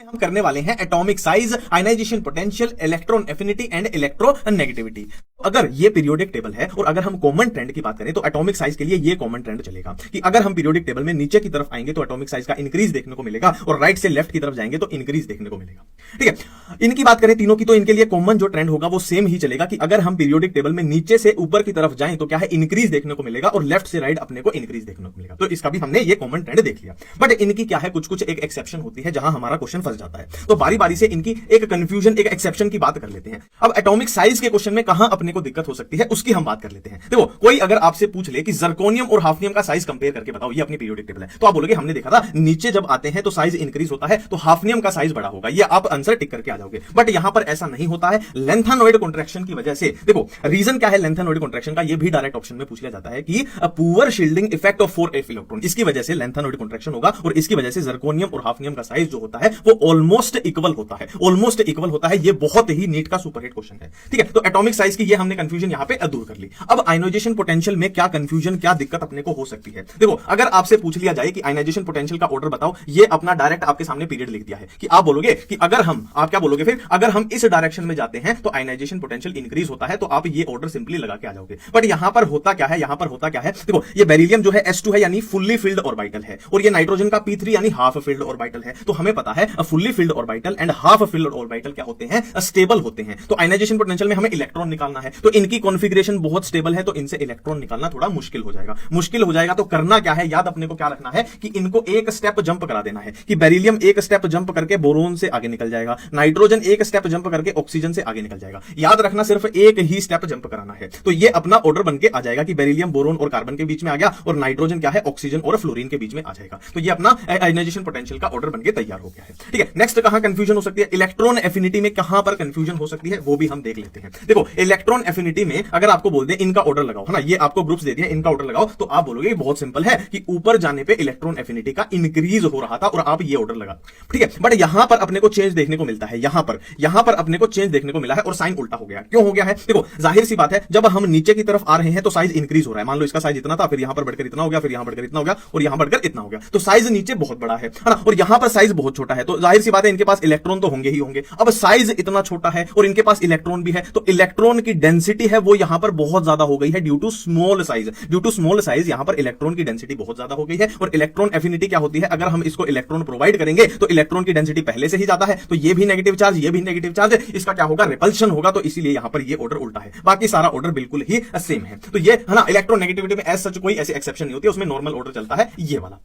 हम करने वाले हैं atomic size, ionization potential, electron affinity and electronegativity. अगर ये पीरियोडिक टेबल है और अगर हम कॉमन ट्रेंड की बात करें तो एटॉमिक साइज के लिए ये कॉमन ट्रेंड चलेगा कि अगर हम पीरियोडिक टेबल में नीचे की तरफ आएंगे तो एटॉमिक साइज का इंक्रीज देखने को मिलेगा और राइट से लेफ्ट की तरफ जाएंगे तो इंक्रीज देखने को मिलेगा। ठीक है, इनकी बात करें तीनों की तो इनके लिए कॉमन जो ट्रेंड होगा वो सेम ही चलेगा कि अगर हम पीरियोडिक टेबल में नीचे से ऊपर की तरफ जाएं तो क्या है, इंक्रीज देखने को मिलेगा और लेफ्ट से राइट अपने को इंक्रीज देखने को मिलेगा। तो इसका भी हमने ये कॉमन ट्रेंड देख लिया। बट इनकी क्या है, कुछ कुछ एक एक्सेप्शन होती है जहां हमारा क्वेश्चन फंस जाता है। तो बारी बारी से इनकी एक कंफ्यूजन, एक एक्सेप्शन की बात कर लेते हैं। अब एटॉमिक साइज के क्वेश्चन में कहां अपने को दिक्कत हो सकती है उसकी हम बात कर लेते हैं। देखो, कोई अगर आपसे पूछ ले कि जर्कोनियम और हाफनियम का साइज कंपेयर करके बताओ, ये अपनी पीरियोडिक टेबल है, तो आप बोलोगे हमने देखा था नीचे जब आते हैं तो साइज इंक्रीज होता है तो हाफनियम का साइज बड़ा होगा। ये आप आंसर टिक करके आ जाओगे। बट यहां पर ऐसा नहीं होता है। लेंथेनॉइड कॉन्ट्रैक्शन की वजह से, देखो रीजन क्या है लेंथेनॉइड कॉन्ट्रैक्शन का, ये भी डायरेक्ट ऑप्शन में पूछ लिया जाता है कि poor shielding effect of 4f electron, इसकी वजह से लेंथेनॉइड कॉन्ट्रैक्शन होगा और इसकी वजह से जर्कोनियम और हाफनियम का साइज जो होता है वो ऑलमोस्ट इक्वल होता है। ऑलमोस्ट इक्वल होता है। ये बहुत ही नीट का सुपरहिट क्वेश्चन है। ठीक है, तो एटॉमिक साइज की ये हमने कंफ्यूजन यहां पे दूर कर ली। अब आयनाइजेशन पोटेंशियल में क्या कंफ्यूजन, क्या दिक्कत अपने को हो सकती है। देखो, अगर आपसे पूछ लिया जाए कि आयनाइजेशन पोटेंशियल का ऑर्डर बताओ, ये अपना डायरेक्ट आपके सामने पीरियड लिख दिया है कि आप बोलोगे कि अगर आप क्या बोलोगे फिर, अगर हम इस डायरेक्शन में जाते हैं तो आयनाइजेशन पोटेंशियल इंक्रीज होता है, तो आप ये ऑर्डर सिंपली लगा के आ जाओगे। बट यहां पर होता क्या है, यहां पर होता क्या है, देखो ये बेरिलियम जो है S2 है यानी फुल्ली फिल्ड ऑर्बिटल है और ये नाइट्रोजन का P3 यानी हाफ फिल्ड ऑर्बिटल है। तो हमें पता है fully filled orbital and half filled orbital क्या होते हैं, स्टेबल होते हैं। तो आयनाइजेशन पोटेंशियल में हमें इलेक्ट्रॉन निकालना है, तो इनकी कॉन्फिगरेशन बहुत स्टेबल है, तो इनसे इलेक्ट्रॉन निकालना थोड़ा मुश्किल हो जाएगा। मुश्किल हो जाएगा तो करना क्या है, याद अपने को क्या रखना है कि इनको एक स्टेप जंप करा देना है कि बेरिलियम एक स्टेप जंप करके बोरोन से आगे निकल जाएगा, नाइट्रोजन एक स्टेप जंप करके ऑक्सीजन से आगे निकल जाएगा। याद रखना सिर्फ एक ही स्टेप जंप कराना है, तो ये अपना ऑर्डर बनके आ जाएगा कि बेरिलियम बोरोन और कार्बन के बीच में आ गया और नाइट्रोजन क्या है, ऑक्सीजन और फ्लोरीन के बीच में आ जाएगा। तो ये अपना आयनाइजेशन पोटेंशियल का ऑर्डर बनके तैयार हो गया है। ठीक है, नेक्स्ट कहां कंफ्यूजन हो सकती है, इलेक्ट्रॉन एफिनिटी में कहां पर कंफ्यूजन हो सकती है वो भी हम देख लेते हैं। देखो, इलेक्ट्रॉन एफिनिटी में अगर आपको बोल दे इनका ऑर्डर लगाओ, है ना, ये आपको ग्रुप्स दे दिए, इनका ऑर्डर लगाओ, तो आप बोलोगे बहुत सिंपल है कि ऊपर जाने पे इलेक्ट्रॉन एफिनिटी का इंक्रीज हो रहा था और आप ये ऑर्डर लगा। ठीक है, बट यहां पर अपने को चेंज देखने को मिलता है, यहां पर अपने को चेंज देखने को मिला है और साइन उल्टा हो गया। क्यों हो गया है, देखो जाहिर सी बात है, जब हम नीचे की तरफ आ रहे हैं तो साइज इंक्रीज हो रहा है। मान लो इसका साइज इतना था, फिर यहां पर बढ़कर इतना हो गया, फिर यहां बढ़कर इतना हो गया और यहां बढ़कर इतना हो गया, तो साइज नीचे बहुत बड़ा है ना, और यहां पर साइज बहुत छोटा है। तो जाहिर सी बात है इनके पास इलेक्ट्रॉन तो होंगे ही होंगे। अब साइज इतना छोटा है और इनके पास इलेक्ट्रॉन भी है, तो इलेक्ट्रॉन की डेंसिटी है वो यहां पर बहुत ज्यादा हो गई है due to small size. Due to small size यहां पर इलेक्ट्रॉन की डेंसिटी बहुत ज्यादा हो गई है। और इलेक्ट्रॉन एफिनिटी क्या होती है, अगर हम इसको इलेक्ट्रॉन प्रोवाइड करेंगे तो इलेक्ट्रॉन की डेंसिटी पहले से ही ज्यादा है, तो ये भी नेगेटिव चार्ज, ये भी नेगेटिव चार्ज, इसका क्या होगा, रिपल्शन होगा। तो इसीलिए यहां पर ये ऑर्डर उल्टा है, बाकी सारा ऑर्डर बिल्कुल ही सेम है। तो ये है ना, इलेक्ट्रोनेगेटिविटी में एज सच कोई ऐसी एक्सेप्शन नहीं होती है, उसमें नॉर्मल ऑर्डर चलता है ये वाला।